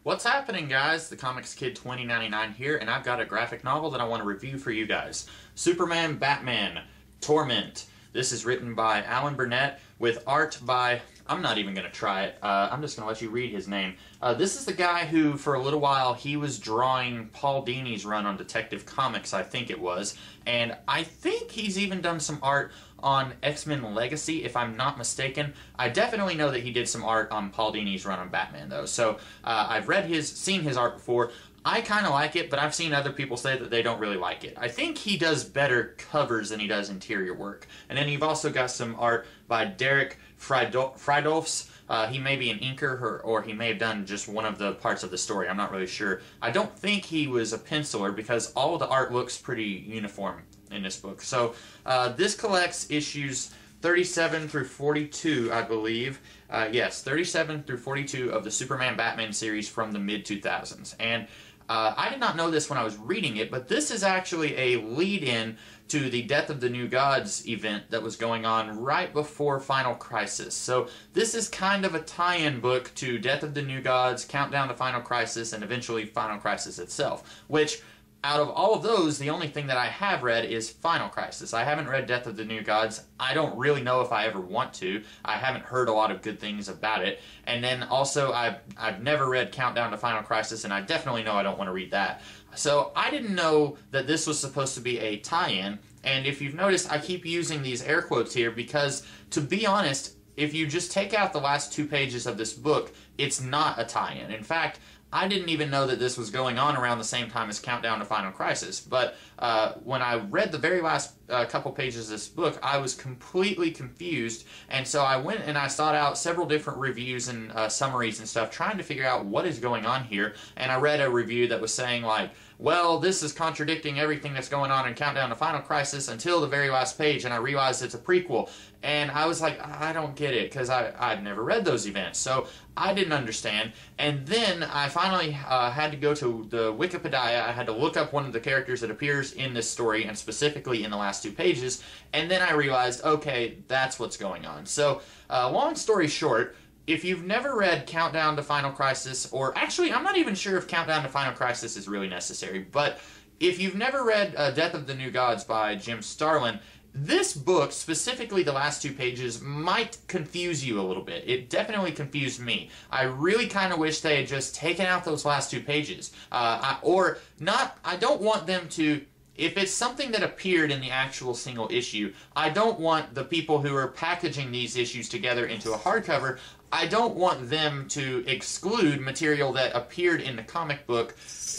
What's happening, guys? The Comics Kid 2099 here, and I've got a graphic novel that I want to review for you guys. Superman Batman Torment. This is written by Alan Burnett with art by... I'm not even going to try it. I'm just going to let you read his name. This is the guy who, for a little while, he was drawing Paul Dini's run on Detective Comics, I think it was. And I think he's even done some art on X-Men Legacy, if I'm not mistaken. I definitely know that he did some art on Paul Dini's run on Batman, though. So I've seen his art before. I kind of like it, but I've seen other people say that they don't really like it. I think he does better covers than he does interior work. And then you've also got some art by Derek Friedolfs. He may be an inker, or he may have done just one of the parts of the story. I'm not really sure. I don't think he was a penciler because all of the art looks pretty uniform in this book. So this collects issues 37 through 42, I believe. Yes, 37 through 42 of the Superman Batman series from the mid-2000s. And I did not know this when I was reading it, but this is actually a lead-in to the Death of the New Gods event that was going on right before Final Crisis. So this is kind of a tie-in book to Death of the New Gods, Countdown to Final Crisis, and eventually Final Crisis itself, which... out of all of those, the only thing that I have read is Final Crisis. I haven't read Death of the New Gods. I don't really know if I ever want to. I haven't heard a lot of good things about it. And then also, I've never read Countdown to Final Crisis, and I definitely know I don't want to read that. So I didn't know that this was supposed to be a tie-in. And if you've noticed, I keep using these air quotes here because, to be honest, if you just take out the last 2 pages of this book, it's not a tie-in. In fact, I didn't even know that this was going on around the same time as Countdown to Final Crisis, but when I read the very last couple pages of this book, I was completely confused, and so I went and I sought out several different reviews and summaries and stuff, trying to figure out what is going on here, and I read a review that was saying, like, well, this is contradicting everything that's going on in Countdown to Final Crisis until the very last page, and I realized it's a prequel. And I was like, I don't get it, because I'd never read those events, so I didn't understand. And then I finally had to go to the Wikipedia. I had to look up one of the characters that appears in this story, and specifically in the last 2 pages, and then I realized, okay, that's what's going on. So, long story short, if you've never read Countdown to Final Crisis, or actually, I'm not even sure if Countdown to Final Crisis is really necessary, but if you've never read Death of the New Gods by Jim Starlin, this book, specifically the last 2 pages, might confuse you a little bit. It definitely confused me. I really kind of wish they had just taken out those last 2 pages. I don't want them to... If it's something that appeared in the actual single issue, I don't want the people who are packaging these issues together into a hardcover, I don't want them to exclude material that appeared in the comic book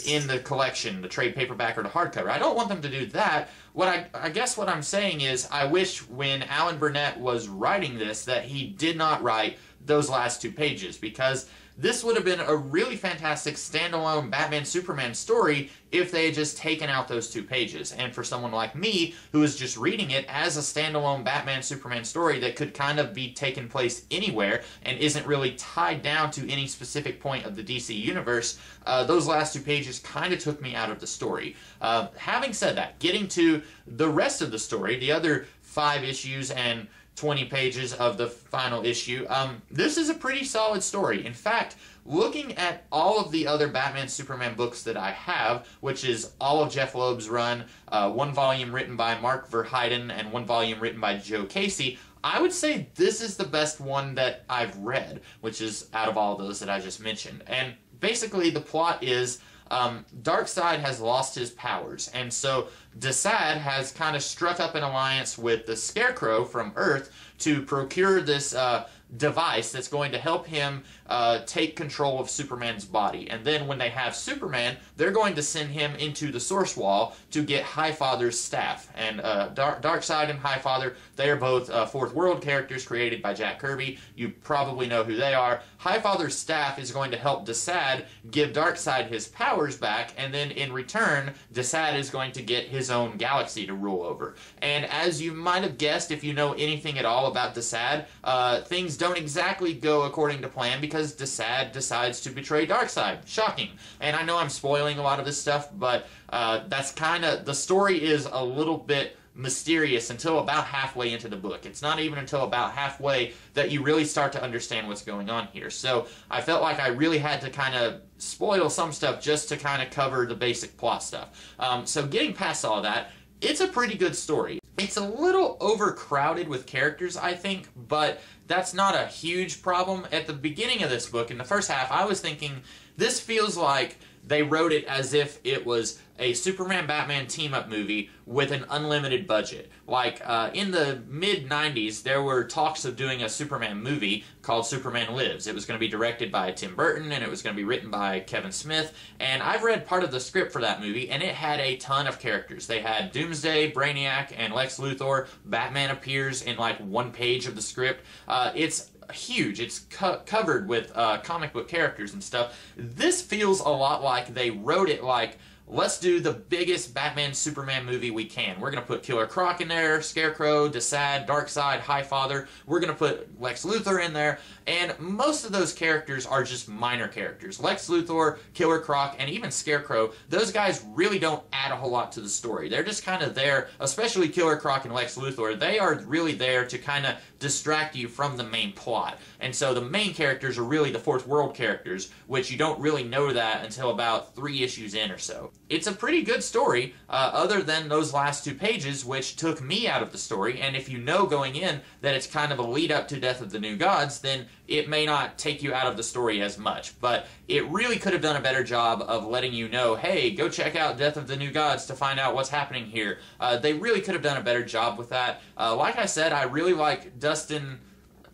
in the collection, the trade paperback or the hardcover. I don't want them to do that. I guess what I'm saying is I wish when Alan Burnett was writing this that he did not write those last 2 pages, because this would have been a really fantastic standalone Batman-Superman story if they had just taken out those 2 pages. And for someone like me, who is just reading it as a standalone Batman-Superman story that could kind of be taken place anywhere and isn't really tied down to any specific point of the DC universe, those last 2 pages kind of took me out of the story. Having said that, getting to the rest of the story, the other 5 issues and 20 pages of the final issue, this is a pretty solid story. In fact, looking at all of the other Batman-Superman books that I have, which is all of Jeff Loeb's run, 1 volume written by Mark Verheiden and 1 volume written by Joe Casey, I would say this is the best one that I've read, which is out of all those that I just mentioned. And basically the plot is Darkseid has lost his powers, and so Desaad has kind of struck up an alliance with the Scarecrow from Earth to procure this device that's going to help him take control of Superman's body. And then when they have Superman, they're going to send him into the Source Wall to get Highfather's staff. And Darkseid and Highfather, they are both Fourth World characters created by Jack Kirby. You probably know who they are. Highfather's staff is going to help Desaad give Darkseid his powers back, and then in return, Desaad is going to get his own galaxy to rule over. And as you might have guessed, if you know anything at all about Desaad, things don't exactly go according to plan because Desaad decides to betray Darkseid. Shocking. And I know I'm spoiling a lot of this stuff, but that's kind of... the story is a little bit mysterious until about halfway into the book. It's not even until about halfway that you really start to understand what's going on here. So I felt like I really had to kind of spoil some stuff just to kind of cover the basic plot stuff. So getting past all that, it's a pretty good story. It's a little overcrowded with characters, I think, but that's not a huge problem. At the beginning of this book, in the first half, I was thinking, this feels like they wrote it as if it was a Superman-Batman team-up movie with an unlimited budget. Like, in the mid-90s, there were talks of doing a Superman movie called Superman Lives. It was going to be directed by Tim Burton, and it was going to be written by Kevin Smith, and I've read part of the script for that movie, and it had a ton of characters. They had Doomsday, Brainiac, and Lex Luthor. Batman appears in, like, one page of the script. It's huge. It's covered with comic book characters and stuff. This feels a lot like they wrote it like, let's do the biggest Batman-Superman movie we can. We're going to put Killer Croc in there, Scarecrow, Desaad, Darkseid, Highfather. We're going to put Lex Luthor in there. And most of those characters are just minor characters. Lex Luthor, Killer Croc, and even Scarecrow, those guys really don't add a whole lot to the story. They're just kind of there, especially Killer Croc and Lex Luthor. They are really there to kind of distract you from the main plot. And so the main characters are really the Fourth World characters, which you don't really know that until about 3 issues in or so. It's a pretty good story, other than those last 2 pages, which took me out of the story, and if you know going in that it's kind of a lead-up to Death of the New Gods, then it may not take you out of the story as much. But it really could have done a better job of letting you know, hey, go check out Death of the New Gods to find out what's happening here. They really could have done a better job with that. Like I said, I really like Dustin...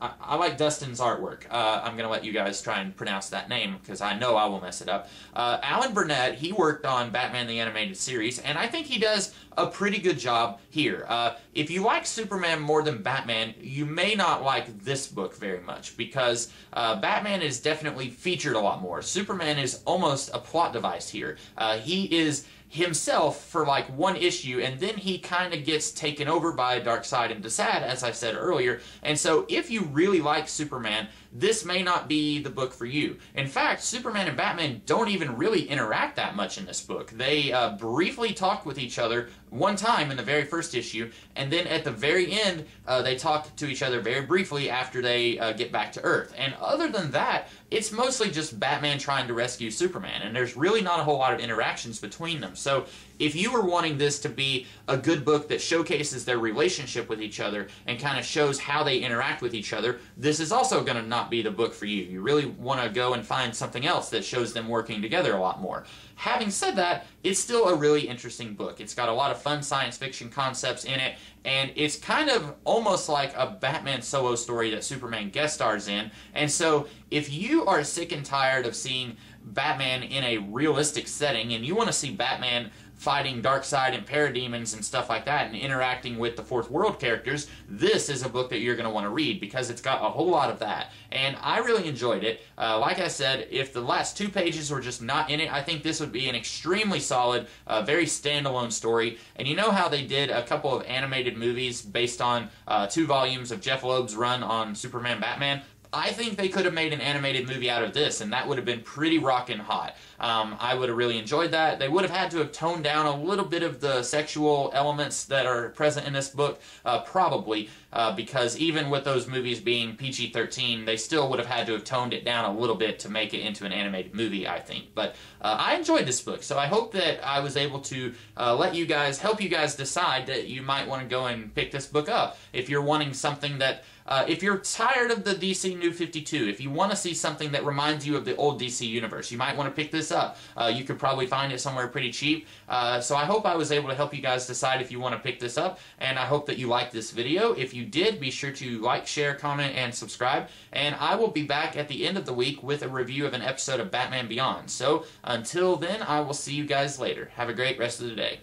I like Dustin's artwork. I'm going to let you guys try and pronounce that name, because I know I will mess it up. Alan Burnett, he worked on Batman the Animated Series, and I think he does a pretty good job here. If you like Superman more than Batman, you may not like this book very much, because Batman is definitely featured a lot more. Superman is almost a plot device here. He is himself for like 1 issue, and then he kind of gets taken over by Darkseid and Desaad, as I said earlier. And so if you really like Superman, this may not be the book for you. In fact, Superman and Batman don't even really interact that much in this book. They briefly talk with each other one time in the very first issue, and then at the very end, they talk to each other very briefly after they get back to Earth. And other than that, it's mostly just Batman trying to rescue Superman, and there's really not a whole lot of interactions between them. So if you were wanting this to be a good book that showcases their relationship with each other and kind of shows how they interact with each other, this is also going to not be the book for you. You really want to go and find something else that shows them working together a lot more. Having said that, it's still a really interesting book. It's got a lot of fun science fiction concepts in it, and it's kind of almost like a Batman solo story that Superman guest stars in. And so if you are sick and tired of seeing Batman in a realistic setting, and you want to see Batman fighting Darkseid and parademons and stuff like that and interacting with the Fourth World characters, this is a book that you're going to want to read, because it's got a whole lot of that. And I really enjoyed it. Like I said, if the last 2 pages were just not in it, I think this would be an extremely solid, very standalone story. And you know how they did a couple of animated movies based on 2 volumes of Jeff Loeb's run on Superman Batman? I think they could have made an animated movie out of this, and that would have been pretty rockin' hot. I would have really enjoyed that. They would have had to have toned down a little bit of the sexual elements that are present in this book, probably, because even with those movies being PG-13, they still would have had to have toned it down a little bit to make it into an animated movie, I think. But I enjoyed this book, so I hope that I was able to help you guys decide that you might want to go and pick this book up. If you're wanting something that if you're tired of the DC New 52, if you want to see something that reminds you of the old DC universe, you might want to pick this up. You could probably find it somewhere pretty cheap. So I hope I was able to help you guys decide if you want to pick this up, and I hope that you liked this video. If you did, be sure to like, share, comment, and subscribe, and I will be back at the end of the week with a review of an episode of Batman Beyond. So until then, I will see you guys later. Have a great rest of the day.